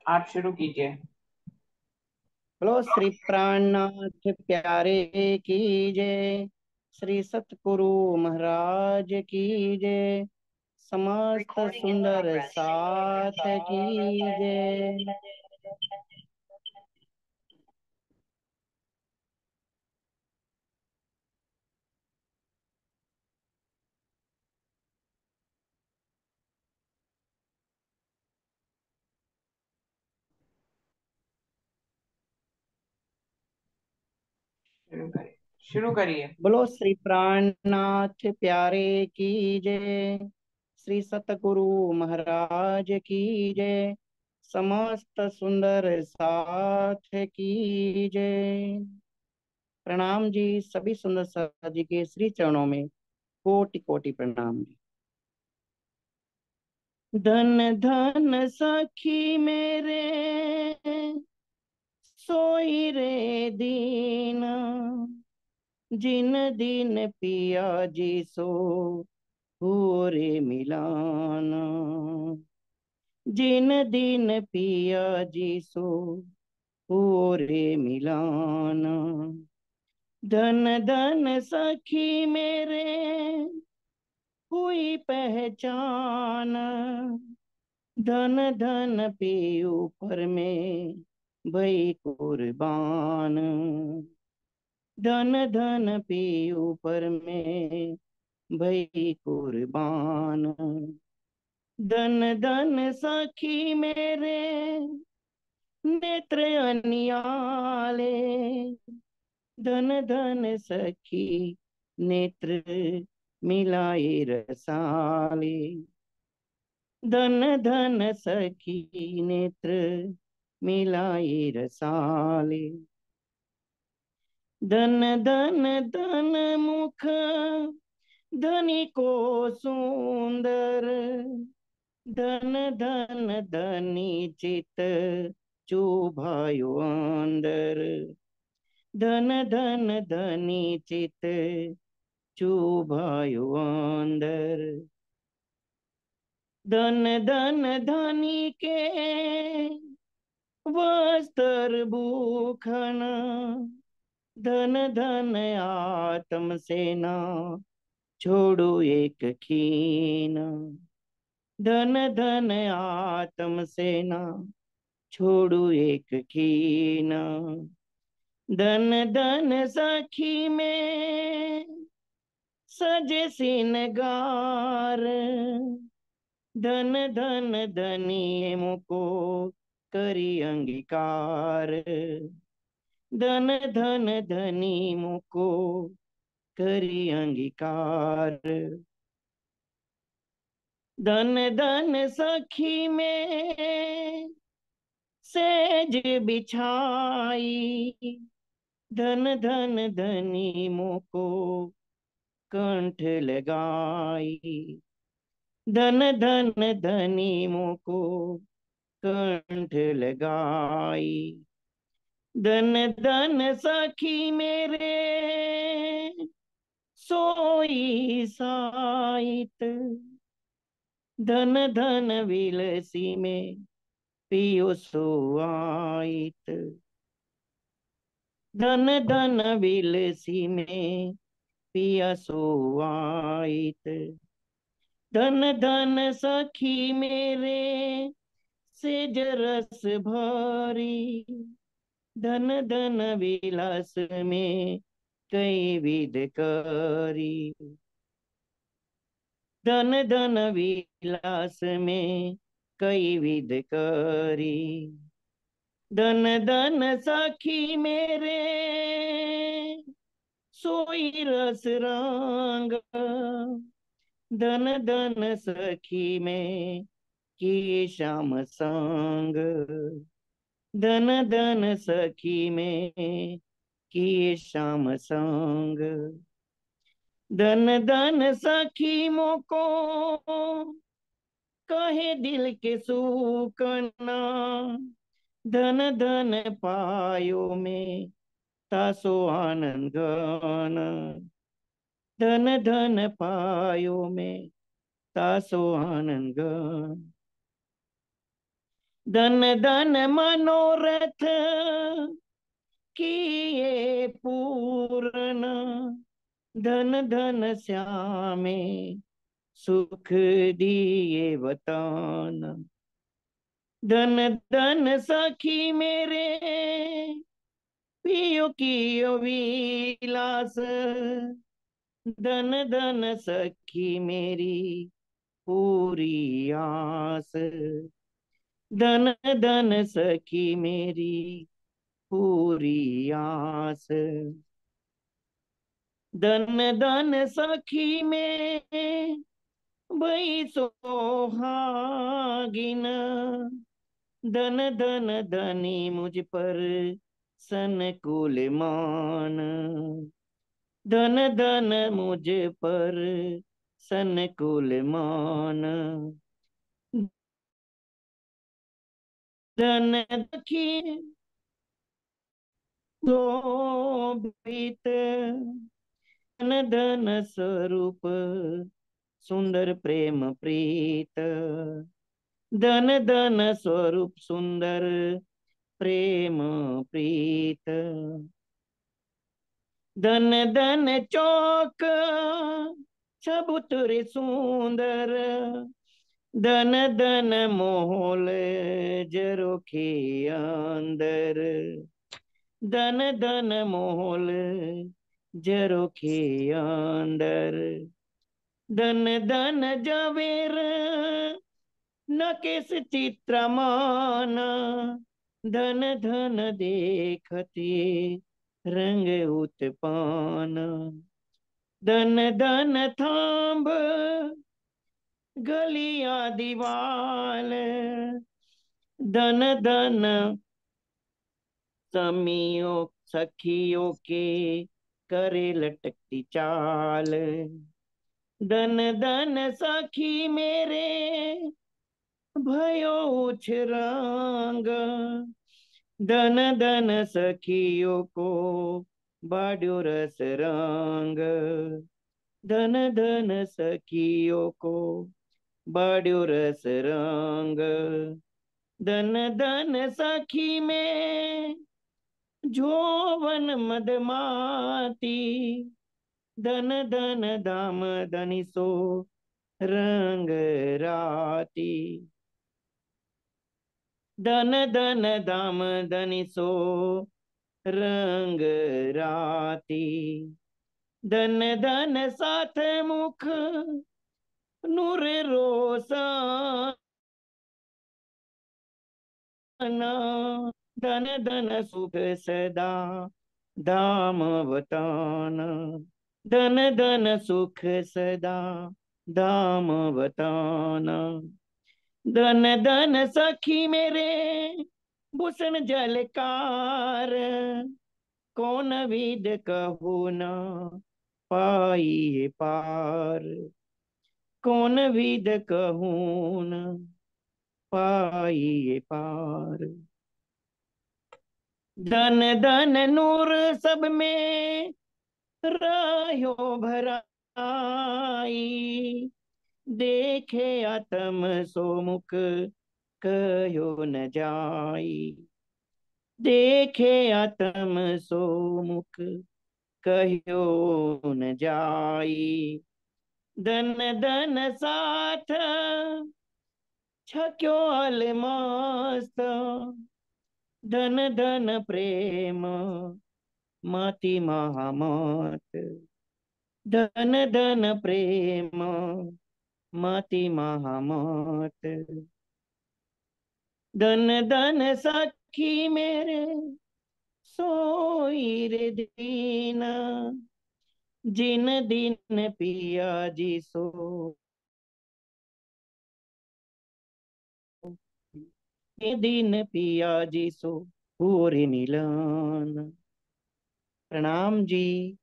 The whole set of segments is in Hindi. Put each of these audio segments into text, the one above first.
आप शुरू कीजिए। बोलो श्री प्राणनाथ प्यारे की जय। श्री सतगुरु महाराज की जय। समस्त सुंदर साथ की जय। शुरू करिए। शुरू करिए। बोलो श्री प्राणनाथ प्यारे की जय। श्री सतगुरु महाराज की जय। समस्त सुंदर साथ की जय। प्रणाम जी, सभी सुंदर साथ जी के श्री चरणों में कोटि कोटि प्रणाम जी। धन धन सखी मेरे सोई रे दीना। जिन दिन पिया जी सो पूरे मिलाना। जिन दिन पिया जी सो पूरे मिलाना। धन धन सखी मेरे हुई पहचान। धन धन पे ऊपर में भई कुर्बान। धन धन पे ऊपर में भई कुर्बान। धन धन सखी मेरे नेत्र अनियाले। धन धन सखी नेत्र मिलाए रसाले। धन धन सखी नेत्र मिलाए रसाले। धन धन धन मुख धनी को सुंदर। धन धन धनी चित चुभायो अंदर। धन धन धनी चित चुभायो अंदर। धन धन धनी के वस्त्र भूषण। धन धन आत्म सेना छोड़ो एक खीन। धन धन आत्म सेना छोड़ो एक खीन। धन धन सखी में सजे सिनगार। धन धन धनी मुको करी अंगीकार। धन धन धनी मुको करी अंगीकार। धन धन सखी में सेज बिछाई। धन धन धनी मुको कंठ लगाई। धन धन धनी मुको कंठ लगाई। धन धन सखी मेरे सोई साइत। धन धन विलसी में पियो सोआइत। धन धन विलसी में पिया सोआइत। धन धन सखी मेरे सेज रस भरी। धन धन विलास में कई विध करी। धन धन विलास में कई विध करी। धन धन सखी मेरे सोई रस रंग। धन धन सखी में की श्याम संग। धन धन सखी में की श्याम संग। धन धन सखी मोको कहे दिल के सुकना। धन धन पायो में तासो आनंद गाना। धन धन पायो में तासो आनंद गाना। धन धन मनोरथ किए पूर्ण, धन धन श्यामे सुख दिए वतन। धन धन सखी मेरे पियो कियो विलास, धन धन सखी मेरी पूरी आस। धन धन सखी मेरी पूरी आस। धन धन सखी में भई सोहागिन, धन धन धनी मुझ पर सनकुल मान। धन धन मुझ पर सनकुल मान। धन दखी शोभित, धन धन स्वरूप सुंदर प्रेम प्रीत। धन धन स्वरूप सुंदर प्रेम प्रीत। धन धन चौक चबूतरे सुंदर, धन धन मोहल जरोखे अंदर। धन धन मोहल जरोखे अंदर। धन धन जवेर नकेश चित्रमान, धन धन देखते रंग उत्पान। धन धन थांब गलिया दीवाल, धन धन समियों सखियों के करे लटकती चाल। धन धन सखी मेरे भयो उछरांग, धन धन सखियों को बाड्यो रस रंग। धन धन सखियों को बाड्यो रस रंग। धन धन सखी में जोवन मदमाती, धन धन दाम धनी सो रंग राती। धन धन दाम धनी सो रंग राती। धन धन साथ मुख नूर रोशन, धन धन सुख सदा धाम वतान। धन धन सुख सदा धाम वतान। धन धन सखी मेरे भूषण जलकार, कौन विद कहू न पाई पार। कौन विद कहू न पाई पार। धन धन नूर सब में रहो भराई, देखे आत्म सोमुख कहो न जाई। देखे आत्म सोमुख कहो न जाई। धन धन साथ छक्यो अलमस्त, धन धन प्रेम मति महामत। धन धन प्रेम मति महामत। धन धन सखी मेरे सोई रे दीना, जिन दिन पिया जी सो दिन पिया जी सो पूरे मिलन। प्रणाम जी।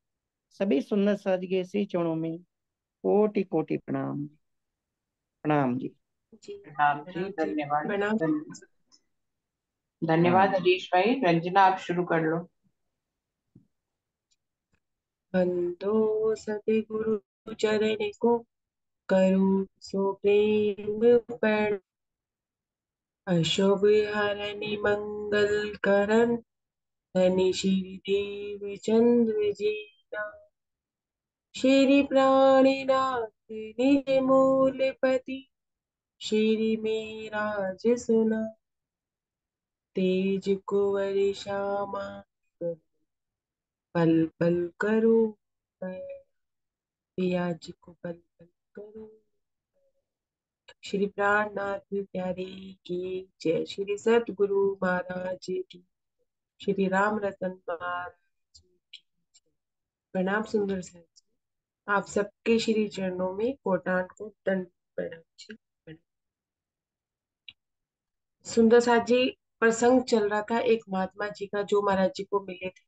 सभी सुंदर सादगी श्री चरणों में कोटि कोटि प्रणाम। प्रणाम जी। जी प्रणाम जी, धन्यवाद। प्रणाम। धन्यवाद हरीश भाई। रंजना आप शुरू कर लो। बंदो सतगुरु चरण को करूं सो प्रेम अशोभिहरणि मंगल करण धनि श्री देव चंद्र जीना श्री प्राणीनाथ निज मूलपति श्री मेराज सुना तेज कुंवर श्यामा पल पल करो पियाज को पल पल करो। श्री प्राणनाथ प्यारे की जय। श्री सतगुरु महाराज की, श्री राम रतन महाराज की जय। प्रणाम सुंदर साहिब जी, आप सबके श्री चरणों में कोटान को दंड प्रणाम जी। सुंदर साथ जी, प्रसंग चल रहा था एक महात्मा जी का जो महाराज जी को मिले थे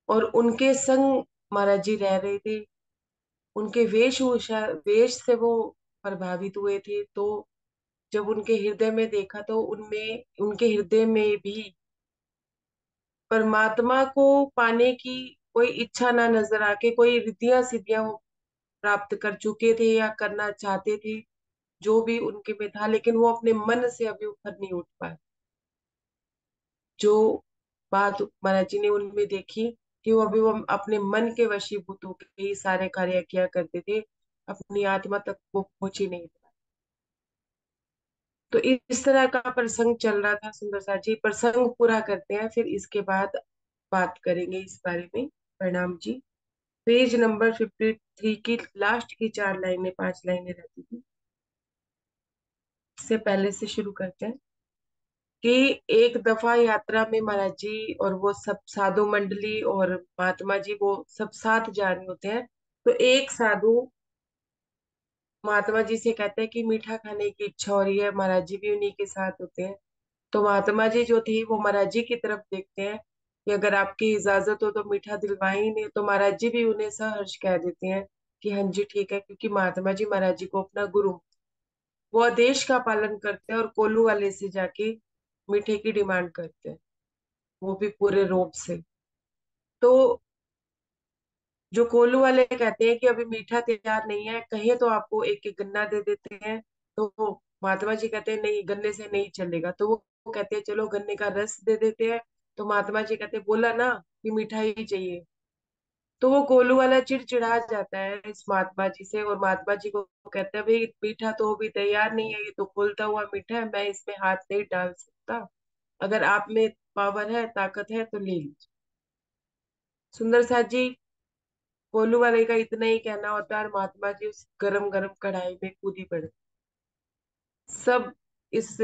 और उनके संग महाराज जी रह रहे थे। उनके वेशभूषा वेश से वो प्रभावित हुए थे। तो जब उनके हृदय में देखा तो उनमें उनके हृदय में भी परमात्मा को पाने की कोई इच्छा ना नजर आके, कोई रिद्धियां सिद्धियां वो प्राप्त कर चुके थे या करना चाहते थे, जो भी उनके में था, लेकिन वो अपने मन से अभी ऊपर नहीं उठ पाए। जो बात महाराज जी ने उनमें देखी कि वो अपने मन के वशीभूत होकर ही सारे कार्य किया करते थे, अपनी आत्मा तक वो पहुंच ही नहीं पाए। तो इस तरह का प्रसंग चल रहा था। सुंदर सा जी, प्रसंग पूरा करते हैं, फिर इसके बाद बात करेंगे इस बारे में। प्रणाम जी। पेज नंबर 53 की लास्ट की 4 लाइनें 5 लाइनें रहती थी, इससे पहले से शुरू करते हैं कि एक दफा यात्रा में महाराज जी और वो सब साधु मंडली और महात्मा जी वो सब साथ जा रहे होते हैं। तो एक साधु महात्मा जी से कहते हैं कि मीठा खाने की इच्छा हो रही है। महाराज जी भी उन्हीं के साथ होते हैं। तो महात्मा जी जो थी वो महाराज जी की तरफ देखते हैं कि अगर आपकी इजाजत हो तो मीठा दिलवाएं ही नहीं। तो महाराज जी भी उन्हें सहर्ष कह देते हैं कि हाँ जी ठीक है, क्योंकि महात्मा जी महाराज जी को अपना गुरु, वो आदेश का पालन करते हैं और कोल्लू वाले से जाके मीठे की डिमांड करते हैं, वो भी पूरे रोब से। तो जो कोल्लू वाले कहते हैं कि अभी मीठा तैयार नहीं है, कहे तो आपको एक एक गन्ना दे देते हैं। तो वो महात्मा जी कहते हैं नहीं, गन्ने से नहीं चलेगा। तो वो कहते हैं चलो गन्ने का रस दे देते हैं। तो महात्मा जी कहते हैं बोला ना कि मीठा ही चाहिए। तो वो कोल्लू वाला चिड़चिड़ा जाता है इस महात्मा जी से और महात्मा जी को कहते हैं भाई मीठा तो अभी तैयार नहीं है, ये तो खोलता हुआ मीठा है, मैं इसमें हाथ नहीं डाल सकता। अगर आप में पावर है, ताकत है तो ले लीजिए। सुंदर साथ जी, कोल्लू वाले का इतना ही कहना होता है और महात्मा जी उस गरम गरम कढ़ाई में कूदी पड़े। सब इस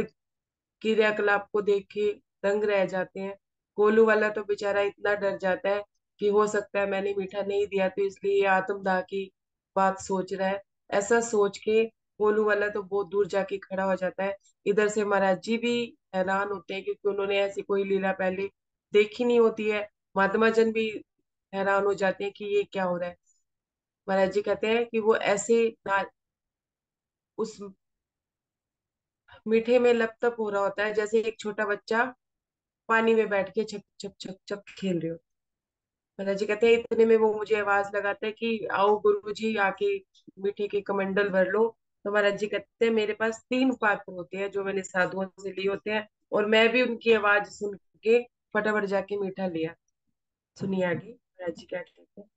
क्रियाकलाप को देख के दंग रह जाते हैं। कोल्लू वाला तो बेचारा इतना डर जाता है कि हो सकता है मैंने मीठा नहीं दिया तो इसलिए ये आत्मदाह की बात सोच रहा है। ऐसा सोच के कोल्लू वाला तो बहुत दूर जाके खड़ा हो जाता है। इधर से महाराज जी भी हैरान होते हैं क्योंकि उन्होंने ऐसी कोई लीला पहले देखी नहीं होती है। महात्मा जन भी हैरान हो जाते हैं कि ये क्या हो रहा है। महाराज जी कहते हैं कि वो ऐसे ना उस मीठे में लपतप हो रहा होता है जैसे एक छोटा बच्चा पानी में बैठ के छप छप छप छप खेल रहे हो। महाराज जी कहते हैं इतने में वो मुझे आवाज लगाता है कि आओ गुरु जी आके मीठे के कमंडल भर लो। तो महाराज जी कहते हैं मेरे पास 3 पात्र होते हैं जो मैंने साधुओं से लिए होते हैं, और मैं भी उनकी आवाज सुन के फटाफट जाके मीठा लिया। सुनिए आगे महाराज जी क्या कहते हैं।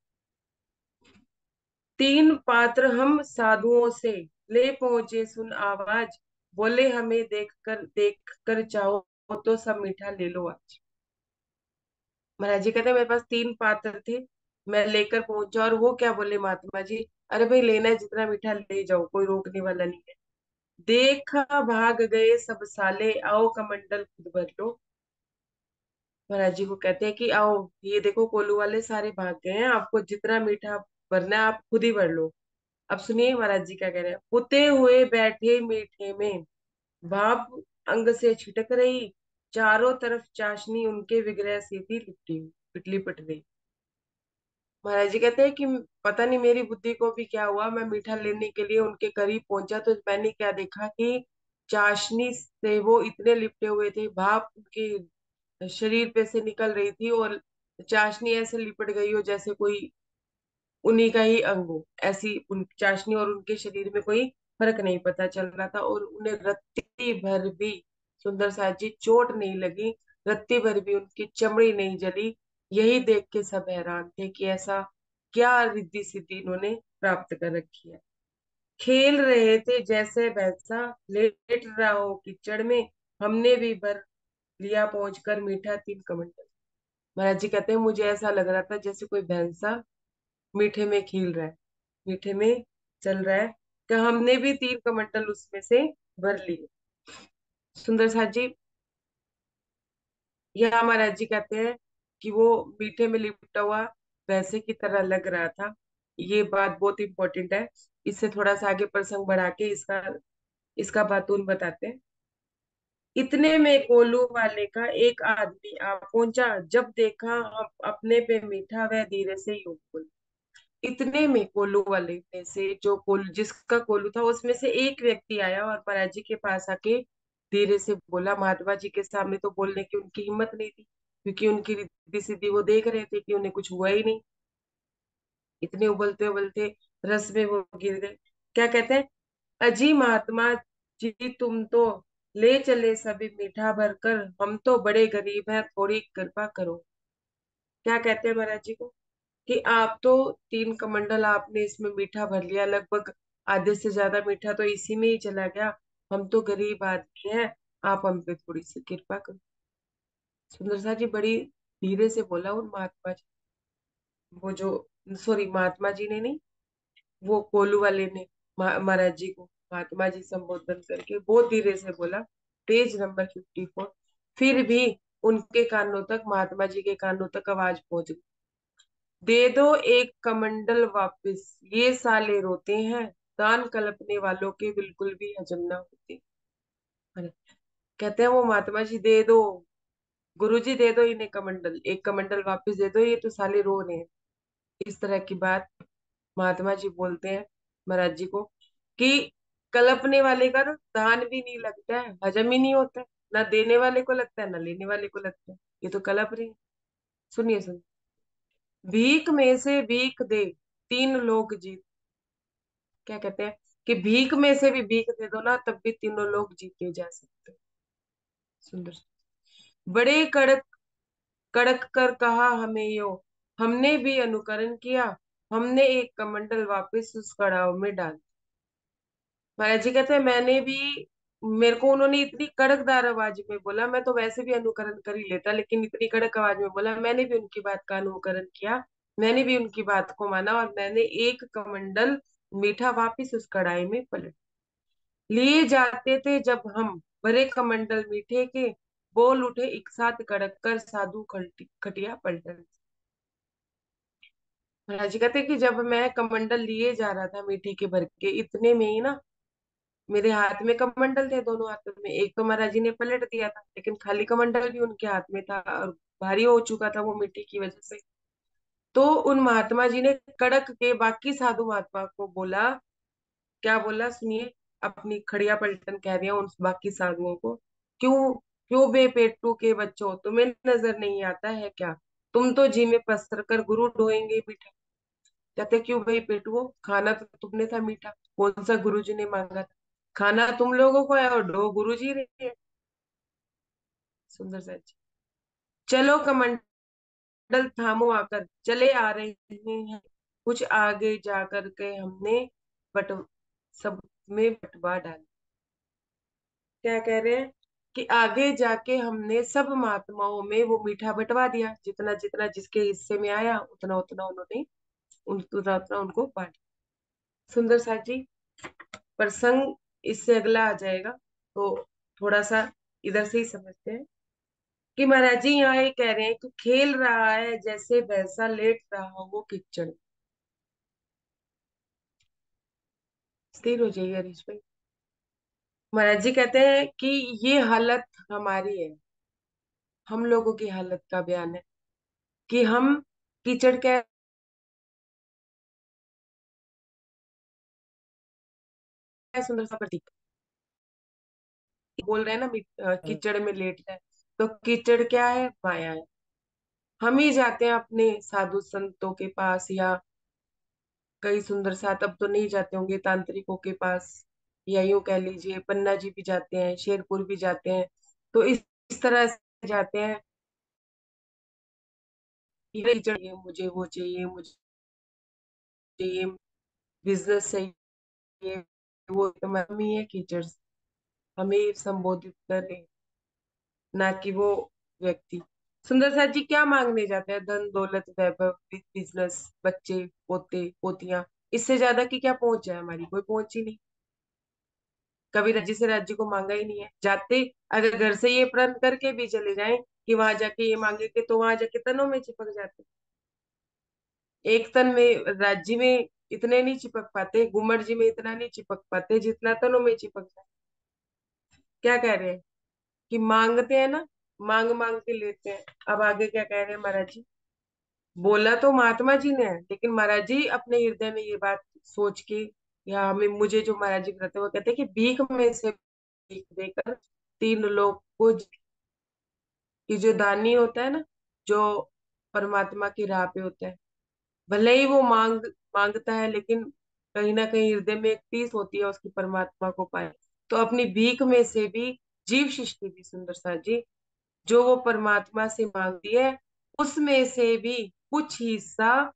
3 पात्र हम साधुओं से ले पहुंचे, सुन आवाज बोले हमें देख कर चाहो तो सब मीठा ले लो आज। महाराज जी कहते हैं मेरे पास 3 पात्र थे, मैं लेकर पहुंचा और वो क्या बोले महात्मा जी, अरे भाई लेना है जितना मीठा ले जाओ, कोई रोकने वाला नहीं है। देखा भाग गए सब साले, आओ कमंडल खुद भर लो। महाराज जी को कहते हैं कि आओ ये देखो कोल्लू वाले सारे भाग गए हैं, आपको जितना मीठा भरना है आप खुद ही भर लो। अब सुनिए महाराज जी क्या कह रहे हैं। पुते हुए बैठे मीठे में भाप अंग से छिटक रही, चारों तरफ चाशनी उनके विग्रह से थी लिपटी लिपट गई। महाराज जी कहते हैं कि पता नहीं मेरी बुद्धि को भी क्या हुआ, मैं मीठा लेने के लिए उनके करीब पहुंचा तो मैंने क्या देखा कि चाशनी से वो इतने लिपटे हुए थे, भाप उनके शरीर पे से निकल रही थी और चाशनी ऐसे लिपट गई हो जैसे कोई उन्हीं का ही अंग हो। ऐसी उन चाशनी और उनके शरीर में कोई फर्क नहीं पता चल रहा था और उन्हें रत्ती भर भी सुंदर साथ जी चोट नहीं लगी, रत्ती भर भी उनकी चमड़ी नहीं जली। यही देख के सब हैरान थे कि ऐसा क्या रिद्धि सिद्धि इन्होंने प्राप्त कर रखी है। खेल रहे थे जैसे भैंसा लेट रहा हो कीचड़ में, हमने भी भर लिया पहुंचकर मीठा 3 कमंडल। महाराज जी कहते हैं मुझे ऐसा लग रहा था जैसे कोई भैंसा मीठे में खेल रहा है, मीठे में चल रहा है, कि हमने भी 3 कमंडल उसमें से भर लिए। सुंदर साथ जी, यह महाराज जी कहते हैं कि वो मीठे में लिपटा हुआ भैंसे की तरह लग रहा था। ये बात बहुत इंपॉर्टेंट है। इससे थोड़ा सा आगे प्रसंग बढ़ा के इसका इसका बातून बताते हैं। इतने में कोल्हू वाले का एक आदमी आ पहुंचा, जब देखा हम अपने पे मीठा, वह धीरे से यूं बोला। इतने में कोल्हू वाले में से जो कोल्हू जिसका कोल्हू था उसमें से एक व्यक्ति आया और महाराज जी के पास आके धीरे से बोला। महात्मा जी के सामने तो बोलने की उनकी हिम्मत नहीं थी, क्योंकि उनकी रिद्धि सिद्धि वो देख रहे थे कि उन्हें कुछ हुआ ही नहीं। इतने उबलते उबलते रस में वो गिर गए। क्या कहते हैं, अजी महात्मा जी तुम तो ले चले सभी मीठा भरकर, हम तो बड़े गरीब हैं, थोड़ी कृपा करो। क्या कहते हैं महाराज जी को कि आप तो 3 कमंडल आपने इसमें मीठा भर लिया, लगभग आधे से ज्यादा मीठा तो इसी में ही चला गया, हम तो गरीब आदमी हैं, आप हम पे थोड़ी सी कृपा करो। सुंदर सा जी बड़ी धीरे से बोला उन महात्मा जी, वो जो सॉरी महात्मा जी ने नहीं, वो कोलू वाले ने महाराज जी को महात्मा जी संबोधन करके बहुत धीरे से बोला। Page number 54। फिर भी उनके कानों तक, महात्मा जी के कानों तक आवाज पहुंच गई। दे दो 1 कमंडल वापस, ये साले रोते हैं, दान कल्पने वालों के बिल्कुल भी हजम ना होते। अरे, कहते हैं वो महात्मा जी दे दो, गुरु जी दे दो इन्हें कमंडल, 1 कमंडल वापस दे दो, ये तो साले रो रहे हैं। इस तरह की बात महात्मा जी बोलते हैं महाराज जी को कि कल्पने वाले का ना दान भी नहीं लगता है, हजम ही नहीं होता है, ना देने वाले को लगता है ना लेने वाले को लगता है, ये तो कलप रही है। सुनिए सुनिए, भीख में से भीख दे 3 लोग जीत। क्या कहते हैं कि भीख में से भी भीख दे दो ना, तब भी तीनों लोग जीते जा सकते हैं। सुंदर, बड़े कड़क कड़क कर कहा हमें यो, हमने भी अनुकरण किया, हमने 1 कमंडल वापस उस कड़ाव में डाल। महाराज जी कहते हैं मैंने भी, मेरे को उन्होंने इतनी कड़कदार आवाज में बोला, मैं तो वैसे भी अनुकरण कर ही लेता, लेकिन इतनी कड़क आवाज में बोला, मैंने भी उनकी बात का अनुकरण किया, मैंने भी उनकी बात को माना, और मैंने 1 कमंडल मीठा वापिस उस कढ़ाई में पलट लिए जाते थे। जब हम भरे कमंडल मीठे के, बोल उठे एक साथ कड़क कर साधु खटिया पलटन। महाराज जी कहते कि जब मैं कमंडल लिए जा रहा था मीठे के भर के, इतने में ही ना मेरे हाथ में कमंडल थे, दोनों हाथों में। एक तो महाराज जी ने पलट दिया था, लेकिन खाली कमंडल भी उनके हाथ में था और भारी हो चुका था वो मिट्टी की वजह से। तो उन महात्मा जी ने कड़क के बाकी साधु महात्मा को बोला। क्या बोला सुनिए, अपनी खड़िया पलटन कह रही है उन बाकी साधुओं को, क्यों क्यों बे पेटू के बच्चों, तुम्हें नजर नहीं आता है क्या, तुम तो जी में पसर कर गुरु ढोएंगे मीठा। कहते क्यों भाई पेटुओ, खाना तो तुमने था मीठा, कौन सा गुरु जी ने मांगा था, खाना तुम लोगों को है और ढो गुरु जी रहे हैं। सुंदर सा जी, चलो कमंडल थामो आकर, चले आ रहे हैं, कुछ आगे जाकर के हमने बट सब में बंटवा डाला। क्या कह रहे हैं कि आगे जाके हमने सब महात्माओं में वो मीठा बंटवा दिया, जितना जितना जिसके हिस्से में आया उतना उतना उन्होंने उतना उतना उनको बांटा। सुंदर सा जी, प्रसंग इससे अगला आ जाएगा, तो थोड़ा सा इधर से ही समझते हैं कि महाराज जी यहाँ ये कह रहे हैं कि खेल रहा है जैसे भैंसा लेट रहा हो वो कीचड़। स्थिर हो जाइए हरीश भाई। महाराज जी कहते हैं कि ये हालत हमारी है, हम लोगों की हालत का बयान है कि हम कीचड़ क्या है, सुंदर सा प्रतीक बोल रहे हैं ना, कीचड़ में लेट जाए, तो कीचड़ क्या है, माया है। हम ही जाते हैं अपने साधु संतों के पास, या कई सुंदर साथ अब तो नहीं जाते होंगे तांत्रिकों के पास, या यूं कह लीजिए पन्ना जी भी जाते हैं, शेरपुर भी जाते हैं, तो इस तरह से जाते हैं, ये चाहिए मुझे, वो चाहिए मुझे, ये बिजनेस चाहिए, वो तो हम ही है टीचर्स, हमें संबोधित कर रहे हैं, ना कि वो व्यक्ति। सुंदर साथ जी क्या मांगने जाते हैं? धन दौलत वैभव बिजनेस, बच्चे पोते पोतियां, इससे ज्यादा की क्या पहुंच है? हमारी कोई पहुंच ही नहीं। कभी राज्य से राज्य को मांगा ही नहीं है। जाते अगर घर से ये प्रण करके भी चले जाएं कि वहां जाके ये मांगेंगे, तो वहां जाके तनों में चिपक जाते। एक तन में राज्य में इतने नहीं चिपक पाते, गुमट जी में इतना नहीं चिपक पाते जितना तनों में चिपक जाए। क्या कह रहे हैं कि मांगते हैं ना, मांग मांग के लेते हैं। अब आगे क्या कह रहे हैं महाराज जी? बोला तो महात्मा जी ने है, लेकिन महाराज जी अपने हृदय में ये बात सोच के, या हमें मुझे जो महाराज जी बताते हैं, वो कहते हैं कि भीख में से भीख देकर तीन लोग को, कि जो दानी होता है ना, जो परमात्मा की राह पे होता है, भले ही वो मांगता है, लेकिन कहीं ना कहीं हृदय में एक टीस होती है उसकी परमात्मा को पाए। तो अपनी भीख में से भी जीव सृष्टि भी सुंदर सा जी, जो वो परमात्मा से मांगती है, उसमें से भी कुछ हिस्सा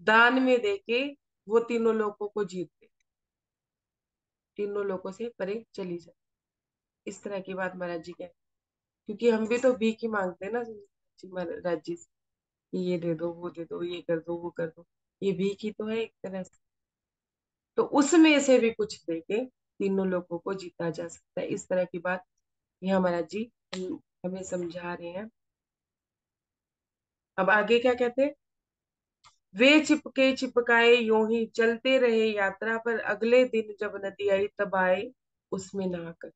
दान में देके वो तीनों लोगों को जीतते, तीनों लोगों से परे चली जाए। इस तरह की बात महाराज जी कहते, क्योंकि हम भी तो भीख ही मांगते हैं ना महाराज जी से, कि ये दे दो, वो दे दो, ये कर दो, वो कर दो। ये भीख ही तो है एक तरह से। तो उसमें से भी कुछ देके तीनों लोगों को जीता जा सकता है। इस तरह की बात यहाँ महाराज जी हमें समझा रहे हैं। अब आगे क्या कहते हैं? वे चिपके चिपकाए यूं ही चलते रहे यात्रा पर, अगले दिन जब नदी आई तब आए उसमें नहाकर।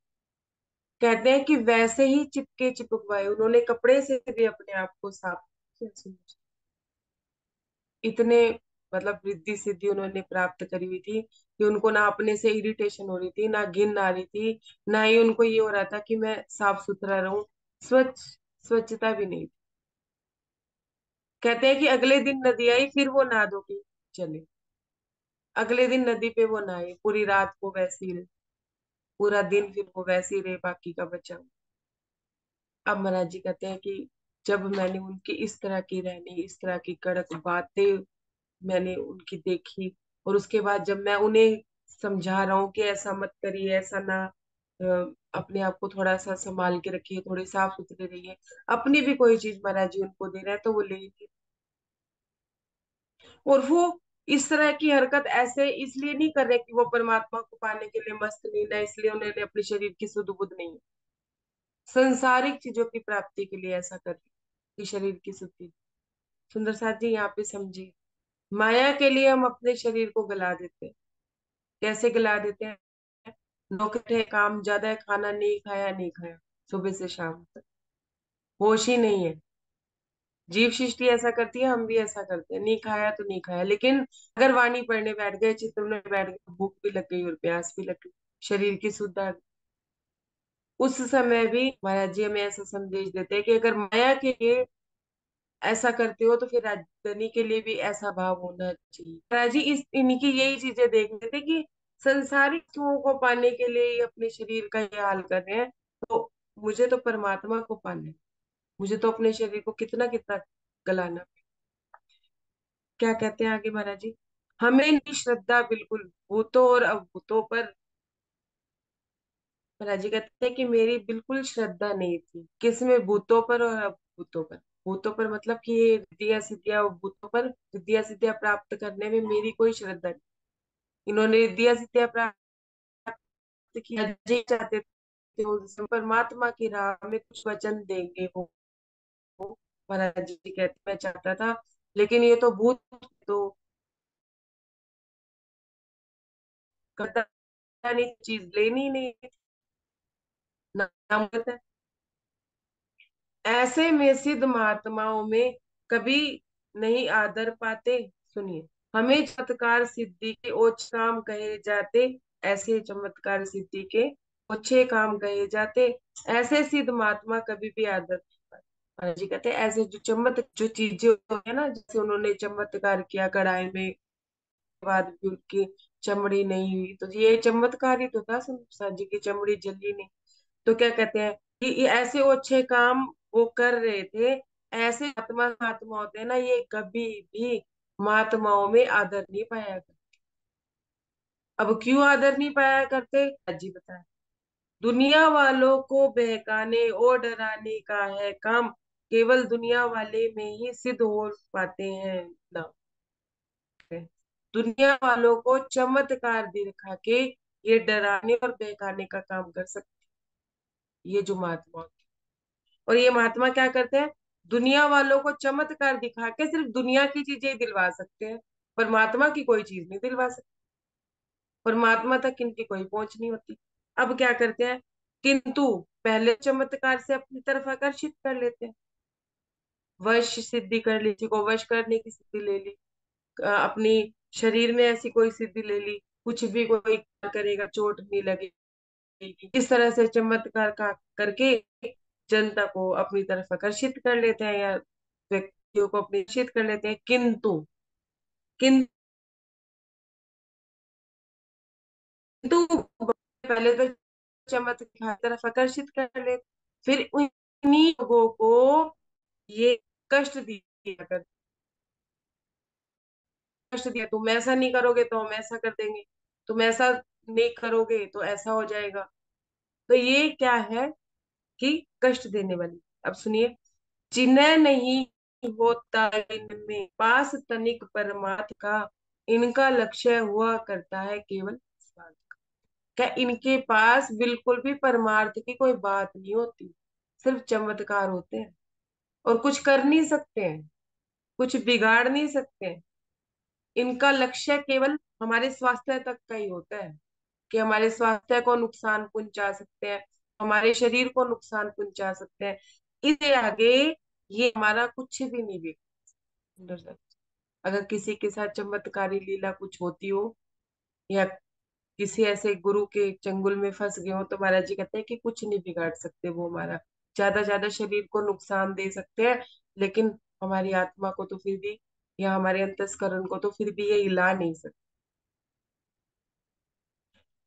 कहते हैं कि वैसे ही चिपके चिपकवाए, उन्होंने कपड़े से भी अपने आप को साफ किया। इतने मतलब रिद्धि सिद्धि उन्होंने प्राप्त करी हुई थी कि उनको ना अपने से इरिटेशन हो रही थी, ना घिन आ रही थी, ना ही उनको ये हो रहा था कि मैं साफ सुथरा रहूं। स्वच्छ स्वच्छता भी नहीं थी। कहते हैं कि अगले दिन नदी आई, फिर वो नहा धो के चले। अगले दिन नदी पे वो नहाए, पूरी रात को वैसे ही रहे, पूरा दिन फिर वो वैसे ही रहे, बाकी का बचा। अब महाराज जी कहते हैं कि जब मैंने उनकी इस तरह की रहनी, इस तरह की कड़क बातें मैंने उनकी देखी, और उसके बाद जब मैं उन्हें समझा रहा हूँ कि ऐसा मत करिए, ऐसा ना, अपने आप को थोड़ा सा संभाल के रखिए, थोड़े साफ सुथरे रहिए, अपनी भी कोई चीज महाराज जी उनको दे रहे हैं तो वो लेंगे। और वो इस तरह की हरकत ऐसे इसलिए नहीं कर रहे कि वो परमात्मा को पाने के लिए मस्त नहीं, ना इसलिए उन्होंने अपने शरीर की सुध बुध नहीं, संसारिक चीजों की प्राप्ति के लिए ऐसा कर रहे कि शरीर की शुद्धि। सुंदर साथ जी यहाँ पे समझिए, माया के लिए हम अपने शरीर को गला देते हैं। कैसे गला देते हैं? नौकरी है, काम ज्यादा है, खाना नहीं खाया, नहीं खाया, सुबह से शाम तक होश ही नहीं है। जीव सृष्टि ऐसा करती है, हम भी ऐसा करते हैं, नहीं खाया तो नहीं खाया, लेकिन अगर वाणी पढ़ने बैठ गए, चित्र में बैठ गए, भूख भी लग गई और प्यास भी लग गई, शरीर की शुद्ध, उस समय भी महाराज जी हमें ऐसा संदेश देते हैं कि अगर माया के लिए ऐसा करते हो तो फिर राजधानी के लिए भी ऐसा भाव होना चाहिए। महाराज जी इस इनकी यही चीजें देख रहे थे कि संसारिक सुखों को पाने के लिए ये अपने शरीर का ये हाल कर रहे हैं, तो मुझे तो परमात्मा को पाना है, मुझे तो अपने शरीर को कितना कितना गलाना। क्या कहते हैं आगे महाराज जी? हमें नहीं श्रद्धा बिल्कुल भूतों और अभूतों पर। महाराज जी कहते हैं कि मेरी बिल्कुल श्रद्धा नहीं थी, किसमें? भूतों पर और अभूतों पर। भूतों पर मतलब कि ये रिद्धियां सिद्धियां, और भूतों पर रिद्धियां सिद्धियां प्राप्त करने में मेरी कोई श्रद्धा नहीं। इन्होंने रिद्धियां सिद्धियां प्राप्त की, जी चाहते थे उस परमात्मा की राह में कुछ वचन देंगे वो। महाराज जी कहते मैं चाहता था, लेकिन ये तो भूत, तो करता नहीं, चीज लेनी नहीं, नाम कहता है। ऐसे में सिद्ध महात्माओं में कभी नहीं आदर पाते। सुनिए, हमें चमत्कार सिद्धि के ओछ काम कहे जाते, ऐसे चमत्कार सिद्धि के ओछे काम कहे जाते, ऐसे सिद्ध महात्मा कभी भी आदर नहीं पाते। महाराज जी कहते हैं ऐसे जो जो चीजें होती है ना, जैसे उन्होंने चमत्कार किया कढ़ाई में, बाद भी उनकी चमड़ी नहीं हुई, तो ये चमत्कार ही तो था, संसार जी की चमड़ी जली नहीं। तो क्या कहते हैं? कि ये ऐसे वो अच्छे काम वो कर रहे थे। ऐसे महात्मा महात्मा होते हैं ना, ये कभी भी महात्माओं में आदर नहीं पाया करते। अब क्यों आदर नहीं पाया करते, जी बताए। दुनिया वालों को बहकाने और डराने का है काम, केवल दुनिया वाले में ही सिद्ध हो पाते हैं ना। दुनिया वालों को चमत्कार दिखा के ये डराने और बहकाने का काम कर सकते हैं, ये जो महात्मा होते हैं। और ये महात्मा क्या करते हैं, दुनिया वालों को चमत्कार दिखा के सिर्फ दुनिया की चीजें ही दिलवा सकते हैं, परमात्मा की कोई चीज नहीं दिलवा सकते। परमात्मा तक इनकी कोई पहुंच नहीं होती। अब क्या करते हैं, किंतु पहले चमत्कार से अपनी तरफ आकर्षित कर लेते हैं। वश सिद्धि कर ली, किसी को वश करने की सिद्धि ले ली, अपनी शरीर में ऐसी कोई सिद्धि ले ली, कुछ भी कोई करेगा चोट नहीं लगेगी, इस तरह से चमत्कार का करके जनता को अपनी तरफ आकर्षित कर लेते हैं, या व्यक्तियों को अपनी आकर्षित कर लेते हैं। किंतु पहले तो चमत्कार की तरफ आकर्षित कर लेते, फिर उन्हीं लोगों को ये कष्ट दिया कर, कष्ट दिया, तुम ऐसा नहीं करोगे तो हम ऐसा कर देंगे, तुम ऐसा नहीं करोगे तो ऐसा हो जाएगा। तो ये क्या है कि कष्ट देने वाली। अब सुनिए, जिन्हें नहीं होता इनमें पास तनिक परमात्म का, इनका लक्ष्य हुआ करता है केवल स्वार्थ। क्या इनके पास बिल्कुल भी परमार्थ की कोई बात नहीं होती, सिर्फ चमत्कार होते हैं, और कुछ कर नहीं सकते हैं, कुछ बिगाड़ नहीं सकते हैं। इनका लक्ष्य केवल हमारे स्वास्थ्य तक का ही होता है, कि हमारे स्वास्थ्य को नुकसान पहुंचा सकते हैं, हमारे शरीर को नुकसान पहुंचा सकते हैं। इससे आगे ये हमारा कुछ भी नहीं बिगड़। अगर किसी के साथ चमत्कारी लीला कुछ होती हो, या किसी ऐसे गुरु के चंगुल में फंस गए हो, तो महाराज जी कहते हैं कि कुछ नहीं बिगाड़ सकते वो हमारा। ज्यादा ज्यादा शरीर को नुकसान दे सकते हैं, लेकिन हमारी आत्मा को तो फिर भी, या हमारे अंतस्करण को तो फिर भी ये हिला नहीं सकते।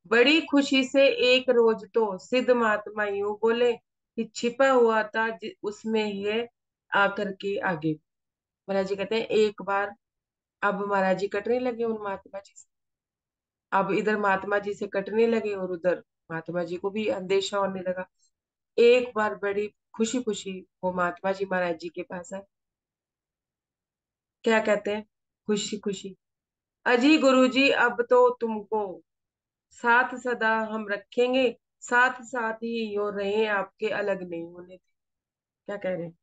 बड़ी खुशी से एक रोज तो सिद्ध महात्मा यूं बोले कि छिपा हुआ था उसमें ये आकर के आगे। महाराज जी कहते हैं एक बार, अब महाराज जी कटने लगे उन महात्मा जी से। अब इधर महात्मा जी से कटने लगे और उधर महात्मा जी को भी अंदेशा होने लगा। एक बार बड़ी खुशी खुशी वो महात्मा जी महाराज जी के पास आए। क्या कहते हैं, खुशी खुशी, अजी गुरु जी अब तो तुमको साथ सदा हम रखेंगे, साथ साथ ही यो रहे, आपके अलग नहीं होने थे। क्या कह रहे हैं,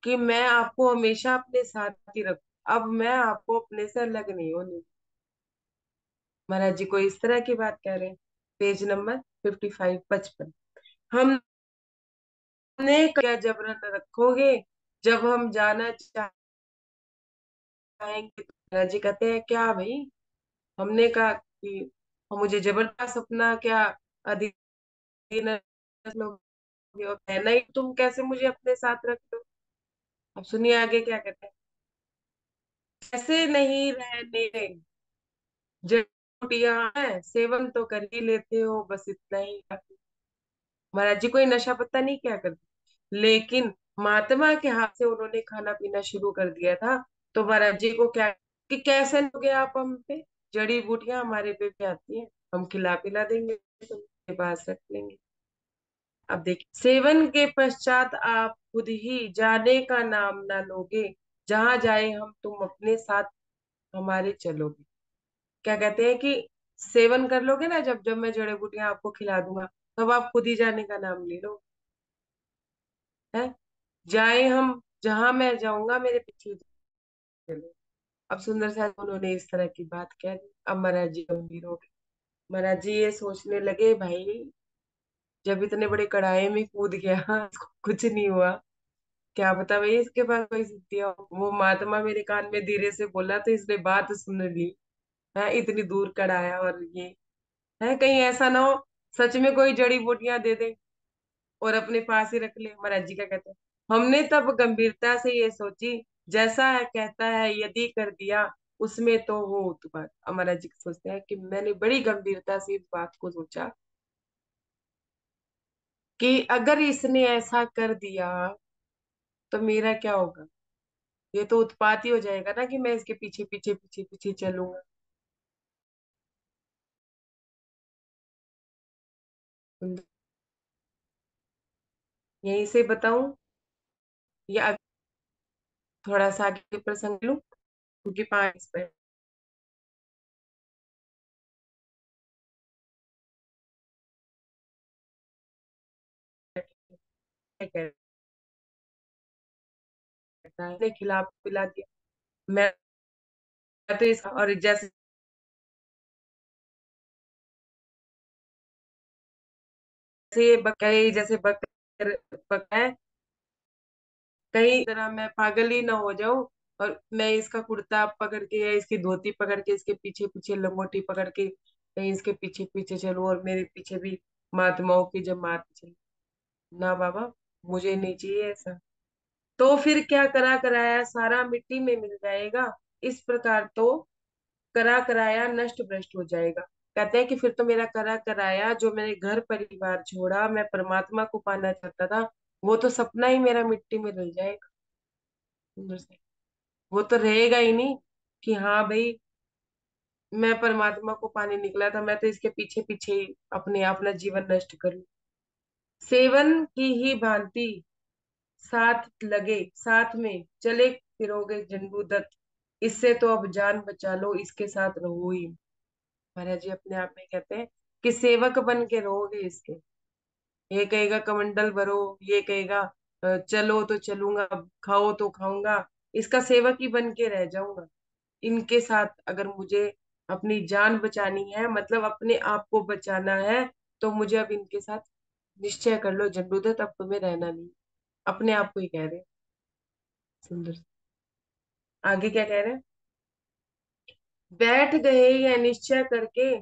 कि मैं आपको हमेशा अपने साथ ही रखूं, अब मैं आपको अपने से अलग नहीं होने दूं। महाराज जी को इस तरह की बात कह रहे हैं। Page number 55, 55। हमने क्या जबरन रखोगे, जब हम जाना चाहेंगे तो। महाराज जी कहते हैं क्या भाई, हमने कहा कि मुझे जबरदस्त अपना क्या अधीन लोगे, और कहना ही तुम कैसे मुझे अपने साथ रख दो। अब सुनिए आगे क्या कहते हैं, ऐसे नहीं रहने, जटिया है सेवन तो कर ही लेते हो, बस इतना ही काफी। महाराज जी कोई नशा पत्ता नहीं क्या करते, लेकिन महात्मा के हाथ से उन्होंने खाना पीना शुरू कर दिया था। तो महाराज जी को क्या, कि कैसे लोगे आप हम पे, जड़ी बूटियां हमारे पे आती हैं, हम खिला पिला देंगे, तुमके पास रख लेंगे। अब देखिए, सेवन के पश्चात आप खुद ही जाने का नाम ना लोगे, जहां जाए हम तुम अपने साथ हमारे चलोगे। क्या कहते हैं कि सेवन कर लोगे ना, जब जब मैं जड़ी बूटियां आपको खिला दूंगा, तब आप खुद ही जाने का नाम ले लो। है, जाए हम जहां मैं जाऊंगा मेरे पीछे चलो। अब सुंदर साहब उन्होंने इस तरह की बात कह दी। अब महाराज जी गंभीर हो गए। महाराज जी ये सोचने लगे, भाई जब इतने बड़े कड़ाई में कूद गया इसको कुछ नहीं हुआ, क्या पता भाई इसके पास कोई सिद्धि हो। वो महात्मा मेरे कान में धीरे से बोला तो इसने बात सुन ली है, इतनी दूर कड़ाया, और ये है कहीं ऐसा ना हो सच में कोई जड़ी बूटियां दे दे और अपने पास ही रख ले। महाराज जी क्या कहते हैं, हमने तब गंभीरता से ये सोची, जैसा है कहता है यदि कर दिया उसमें तो हो उत्पात। अब महाराज जी सोचते हैं कि मैंने बड़ी गंभीरता से इस बात को सोचा, कि अगर इसने ऐसा कर दिया तो मेरा क्या होगा। ये तो उत्पात ही हो जाएगा ना कि मैं इसके पीछे पीछे पीछे पीछे चलूंगा। यहीं से बताऊं या थोड़ा सा आगे प्रसंग लूं, क्योंकि 5 पे क्या कहता है, खिला पिला दिया। मैं तो इस और जैसे ये कहीं जैसे बकर है, कहीं तरह मैं पागल ही ना हो जाऊं और मैं इसका कुर्ता पकड़ के या इसकी धोती पकड़ के इसके पीछे पीछे लंगोटी पकड़ के कहीं इसके पीछे पीछे चलूं और मेरे पीछे भी महात्माओं की जमात चले। ना बाबा, मुझे नहीं चाहिए ऐसा। तो फिर क्या करा कराया सारा मिट्टी में मिल जाएगा। इस प्रकार तो करा कराया नष्ट भ्रष्ट हो जाएगा। कहते हैं कि फिर तो मेरा करा कराया जो मैंने घर परिवार छोड़ा, मैं परमात्मा को पाना चाहता था, वो तो सपना ही मेरा मिट्टी में रह जाएगा। सुंदर से वो तो रहेगा ही नहीं कि हाँ भाई मैं परमात्मा को पाने निकला था, मैं तो इसके पीछे पीछे ही अपने अपना जीवन नष्ट करूं। सेवन की ही भांति साथ लगे साथ में चले फिरोगे झंडू दत्त, इससे तो अब जान बचा लो, इसके साथ रहो ही। महाराज जी अपने आप में कहते हैं कि सेवक बन के रहोगे इसके। ये कहेगा कमंडल भरो, ये कहेगा चलो तो चलूंगा, खाओ तो खाऊंगा, इसका सेवक ही बन के रह जाऊंगा। इनके साथ अगर मुझे अपनी जान बचानी है, मतलब अपने आप को बचाना है, तो मुझे अब इनके साथ निश्चय कर लो झंडूदत्त, अब तुम्हें रहना नहीं। अपने आप को ही कह रहे हैं। सुंदर। आगे क्या कह रहे हैं। बैठ गए या निश्चय करके,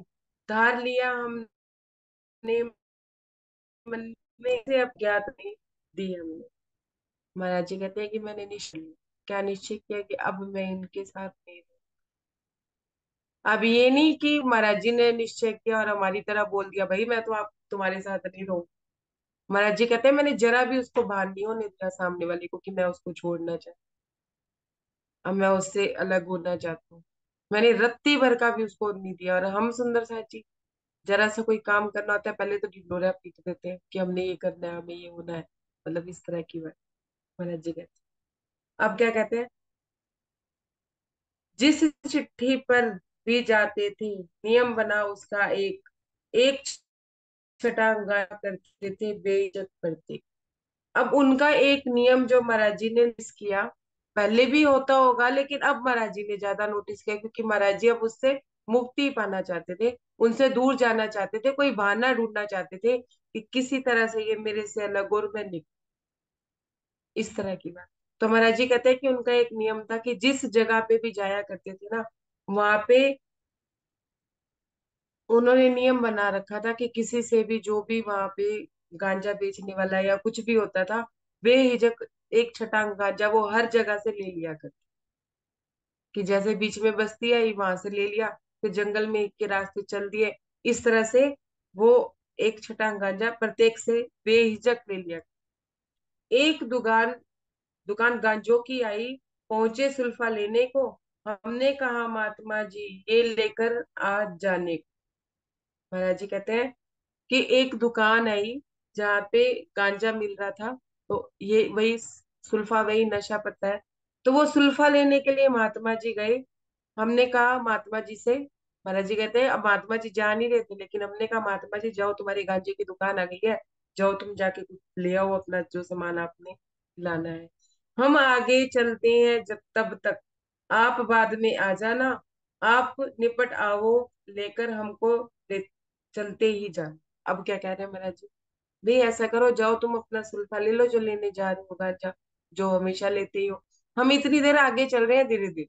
धार लिया हमने मन में से, अब ज्ञात नहीं दी हमने। महाराज जी कहते हैं कि मैंने निश्चय लिया। क्या निश्चय किया कि अब मैं इनके साथ नहीं रहूं। अब ये नहीं कि महाराज जी ने निश्चय किया और हमारी तरह बोल दिया भाई मैं तो आप तुम्हारे साथ नहीं रहूं। महाराज जी कहते हैं मैंने जरा भी उसको भान नहीं होने दिया सामने वाले को कि मैं उसको छोड़ना चाहता, अब मैं उससे अलग होना चाहता हूँ। मैंने रत्ती भर का भी उसको नहीं दिया। और हम सुंदर साहब जी जरा सा कोई काम करना होता है पहले तो ढिंढोरा पीट देते हैं कि हमने ये करना है, हमें ये होना है, मतलब इस तरह की बात। महाराज जी कहते हैं अब क्या कहते हैं। जिस चिट्ठी पर भी जाते थे नियम बना उसका एक, एक छटा गाया करते थे बेइज्जत करते। अब उनका एक नियम जो महाराज जी ने नोटिस किया, पहले भी होता होगा लेकिन अब महाराज जी ने ज्यादा नोटिस किया, क्योंकि महाराज जी अब उससे मुक्ति पाना चाहते थे, उनसे दूर जाना चाहते थे, कोई बहाना ढूंढना चाहते थे कि किसी तरह से ये मेरे से अलग और मैं निकल, इस तरह की बात। तो महाराज जी कहते हैं कि उनका एक नियम था कि जिस जगह पे भी जाया करते थे ना, वहां पे उन्होंने नियम बना रखा था कि किसी से भी जो भी वहां पे गांजा बेचने वाला या कुछ भी होता था, बेहिचक एक छटांग गांजा वो हर जगह से ले लिया करते। कि जैसे बीच में बस्ती आई वहां से ले लिया, फिर जंगल में के रास्ते चल दिए, इस तरह से वो एक छटांग गांजा प्रत्येक से बेहिचक ले लिया। एक दुकान दुकान गांजों की आई, पहुंचे सुल्फा लेने को, हमने कहा महात्मा जी ये लेकर आज जाने को। महाराज जी कहते हैं कि एक दुकान आई जहाँ पे गांजा मिल रहा था, तो ये वही सुल्फा, वही नशा पता है। तो वो सुल्फा लेने के लिए महात्मा जी गए। हमने कहा महात्मा जी से, महाराज जी कहते हैं अब महात्मा जी जा नहीं रहे थे, लेकिन हमने कहा महात्मा जी जाओ तुम्हारी गांजे की दुकान आ गई है, जाओ तुम जाके कुछ ले आओ अपना जो सामान आपने लाना है। हम आगे चलते हैं जब तब तक आप बाद में आ जाना, आप निपट आओ लेकर हमको ले चलते ही जाना। अब क्या कह रहे हैं महाराज जी, भाई ऐसा करो जाओ तुम अपना सुल्फा ले लो जो लेने जा रहे हो गांजा, जो हमेशा लेते ही हो। हम इतनी देर आगे चल रहे हैं धीरे धीरे,